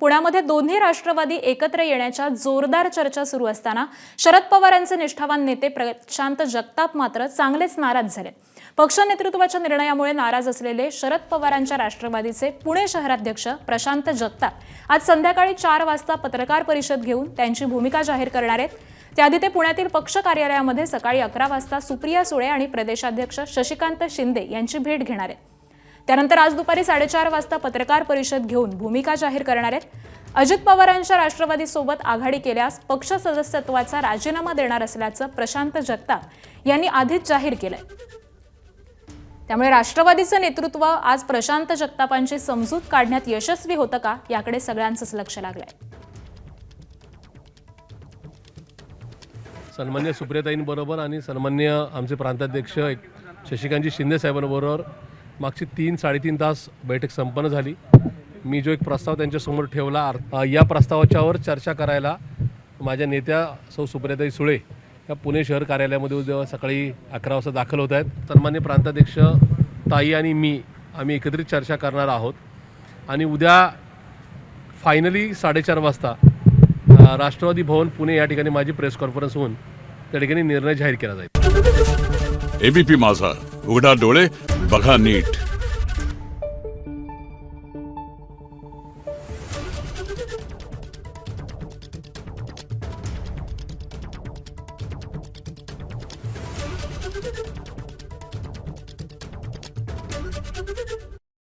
पुण्यामध्ये दोन्ही राष्ट्रवादी एकत्र येण्याच्या जोरदार चर्चा सुरू असताना शरद पवारांचे निष्ठावान नेते प्रशांत जगताप मात्र चांगलेच नाराज झाले। पक्ष नेतृत्वाच्या निर्णयामुळे नाराज असलेले शरद पवारांच्या राष्ट्रवादीचे पुणे शहराध्यक्ष प्रशांत जगताप आज संध्याकाळी 4 वाजता पत्रकार परिषद घेऊन त्यांची भूमिका जाहीर करणार आहेत। त्याआधी ते पुण्यातील पक्ष कार्यालयामध्ये सकाळी 11 वाजता सुप्रिया सुळे आणि प्रदेशाध्यक्ष शशिकांत शिंदे यांची भेट घेणार आहेत। त्यानंतर आज दुपारी 4:30 वाजता पत्रकार परिषद घेऊन भूमिका जाहीर करणार आहेत। अजित पवारांच्या राष्ट्रवादीसोबत आघाडी केल्यास पक्ष सदस्यत्वाचा राजीनामा देणार असल्याचं प्रशांत जगताप यांनी आधीच जाहीर केलंय। त्यामुळे राष्ट्रवादीचं नेतृत्व आज प्रशांत जगतापांची समजूत काढण्यात यशस्वी होतं का याकडे सगळ्यांचंच लक्ष लागलंय। सन्मान्य सुप्रियाताईंबरोबर आणि सन्मान्य आमचे प्रांताध्यक्ष शशिकांतजी शिंदे साहेबांबरोबर मागची 3-3.5 तास बैठक संपन्न झाली। मी जो एक प्रस्ताव त्यांच्यासमोर ठेवला, या प्रस्तावाच्यावर चर्चा करायला माझ्या नेत्या सौ सुप्रियाताई सुळे या पुणे शहर कार्यालयामध्ये उद्या सकाळी 11 वाजता दाखल होत आहेत। सन्मान्य प्रांताध्यक्ष ताई आणि आम्ही एकत्रित चर्चा करणार आहोत आणि उद्या फायनली 4:30 वाजता राष्ट्रवादी भवन पुणे या ठिकाणी माझी प्रेस कॉन्फरन्स होऊन त्या ठिकाणी निर्णय जाहीर केला जाईल। एबीपी माझा, उघडा डोळे बघा नीट।